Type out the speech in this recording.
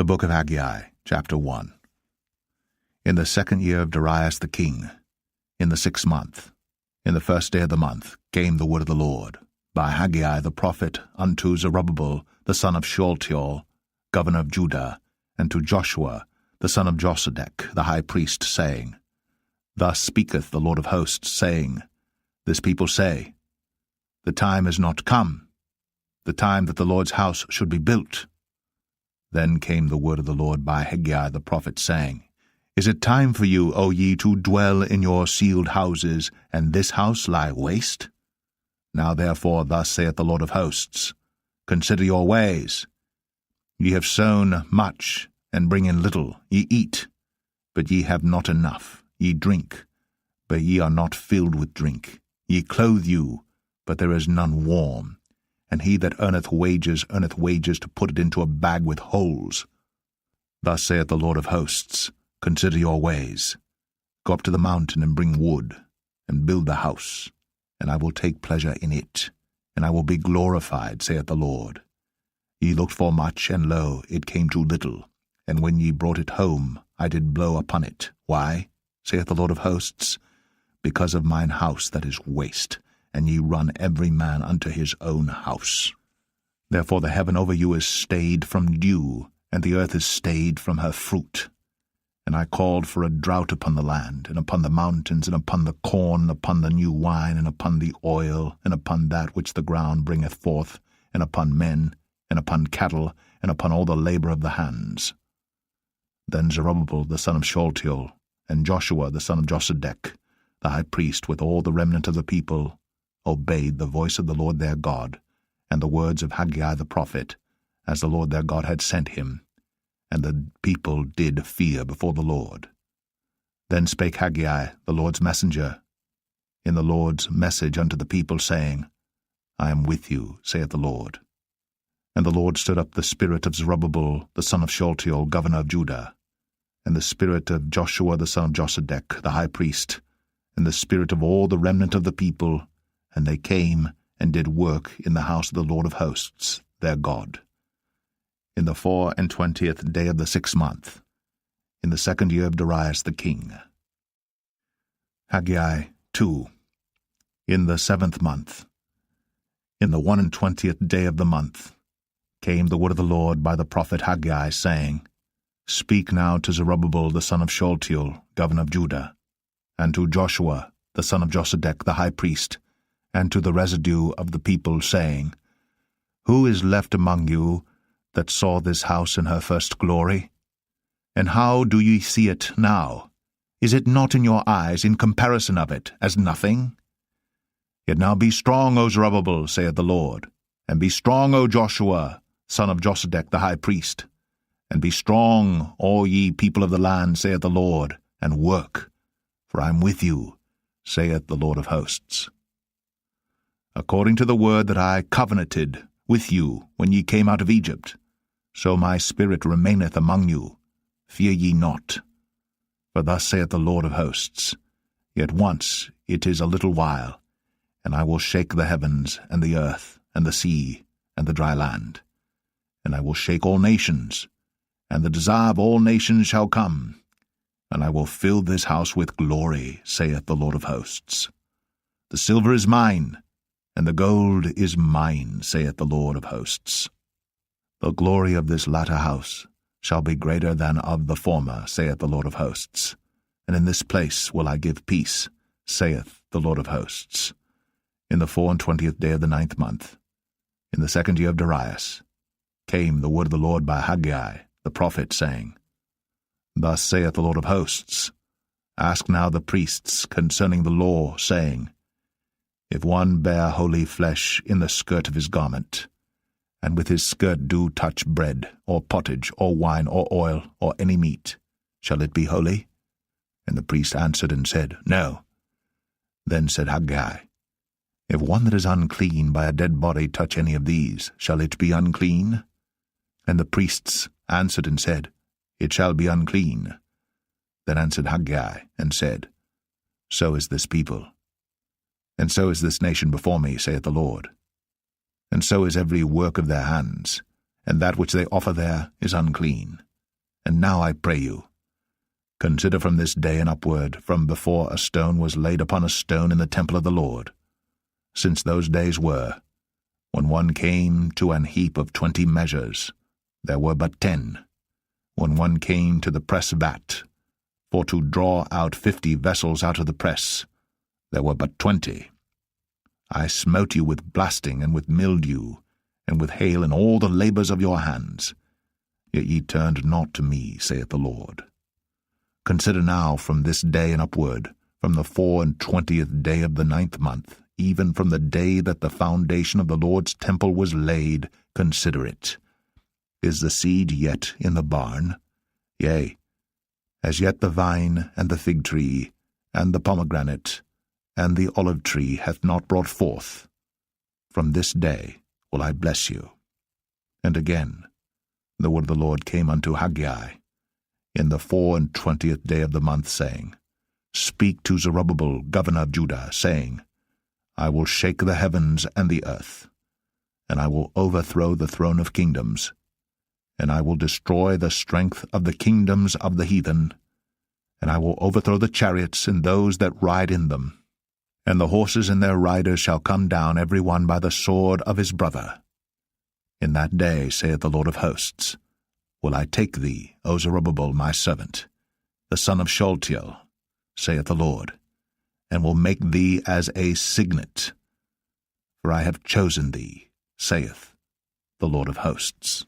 The Book of Haggai, chapter 1. In the 2nd year of Darius the king, in the 6th month, in the 1st day of the month, came the word of the Lord, by Haggai the prophet, unto Zerubbabel the son of Shealtiel, governor of Judah, and to Joshua the son of Josedech the high priest, saying, Thus speaketh the Lord of hosts, saying, This people say, The time is not come, the time that the Lord's house should be built. Then came the word of the Lord by Haggai the prophet, saying, Is it time for you, O ye, to dwell in your sealed houses, and this house lie waste? Now therefore thus saith the Lord of hosts, Consider your ways. Ye have sown much, and bring in little. Ye eat, but ye have not enough. Ye drink, but ye are not filled with drink. Ye clothe you, but there is none warm. And he that earneth wages to put it into a bag with holes. Thus saith the Lord of hosts, Consider your ways. Go up to the mountain and bring wood, and build the house, and I will take pleasure in it, and I will be glorified, saith the Lord. Ye looked for much, and lo, it came too little, and when ye brought it home, I did blow upon it. Why, saith the Lord of hosts? Because of mine house that is waste, and ye run every man unto his own house. Therefore the heaven over you is stayed from dew, and the earth is stayed from her fruit. And I called for a drought upon the land, and upon the mountains, and upon the corn, and upon the new wine, and upon the oil, and upon that which the ground bringeth forth, and upon men, and upon cattle, and upon all the labor of the hands. Then Zerubbabel the son of Shealtiel, and Joshua the son of Josedech, the high priest, with all the remnant of the people, obeyed the voice of the Lord their God, and the words of Haggai the prophet, as the Lord their God had sent him, and the people did fear before the Lord. Then spake Haggai, the Lord's messenger, in the Lord's message unto the people, saying, I am with you, saith the Lord. And the Lord stirred up the spirit of Zerubbabel the son of Shealtiel, governor of Judah, and the spirit of Joshua the son of Josedech, the high priest, and the spirit of all the remnant of the people, and they came and did work in the house of the Lord of hosts, their God. In the 24th day of the 6th month, in the 2nd year of Darius the king. Haggai 2. In the 7th month, in the 21st day of the month, came the word of the Lord by the prophet Haggai, saying, Speak now to Zerubbabel the son of Shealtiel, governor of Judah, and to Joshua the son of Josedech the high priest, and to the residue of the people, saying, Who is left among you that saw this house in her first glory? And how do ye see it now? Is it not in your eyes, in comparison of it, as nothing? Yet now be strong, O Zerubbabel, saith the Lord, and be strong, O Joshua, son of Josedech the high priest, and be strong, all ye people of the land, saith the Lord, and work, for I am with you, saith the Lord of hosts. According to the word that I covenanted with you when ye came out of Egypt, so my spirit remaineth among you. Fear ye not. For thus saith the Lord of hosts, Yet once it is a little while, and I will shake the heavens, and the earth, and the sea, and the dry land. And I will shake all nations, and the desire of all nations shall come, and I will fill this house with glory, saith the Lord of hosts. The silver is mine, and the gold is mine, saith the Lord of hosts. The glory of this latter house shall be greater than of the former, saith the Lord of hosts. And in this place will I give peace, saith the Lord of hosts. In the 24th day of the 9th month, in the 2nd year of Darius, came the word of the Lord by Haggai the prophet, saying, Thus saith the Lord of hosts, Ask now the priests concerning the law, saying, If one bear holy flesh in the skirt of his garment, and with his skirt do touch bread, or pottage, or wine, or oil, or any meat, shall it be holy? And the priest answered and said, No. Then said Haggai, If one that is unclean by a dead body touch any of these, shall it be unclean? And the priests answered and said, It shall be unclean. Then answered Haggai and said, So is this people. And so is this nation before me, saith the Lord. And so is every work of their hands, and that which they offer there is unclean. And now I pray you, consider from this day and upward, from before a stone was laid upon a stone in the temple of the Lord, since those days were, when one came to an heap of 20 measures, there were but 10. When one came to the press vat, for to draw out 50 vessels out of the press, there were but 20. I smote you with blasting, and with mildew, and with hail in all the labors of your hands. Yet ye turned not to me, saith the Lord. Consider now from this day and upward, from the 24th day of the 9th month, even from the day that the foundation of the Lord's temple was laid, consider it. Is the seed yet in the barn? Yea, as yet the vine, and the fig tree, and the pomegranate, and the olive tree hath not brought forth. From this day will I bless you. And again, the word of the Lord came unto Haggai in the 24th day of the month, saying, Speak to Zerubbabel, governor of Judah, saying, I will shake the heavens and the earth, and I will overthrow the throne of kingdoms, and I will destroy the strength of the kingdoms of the heathen, and I will overthrow the chariots and those that ride in them, and the horses and their riders shall come down every one by the sword of his brother. In that day, saith the Lord of hosts, will I take thee, O Zerubbabel my servant, the son of Shealtiel, saith the Lord, and will make thee as a signet, for I have chosen thee, saith the Lord of hosts.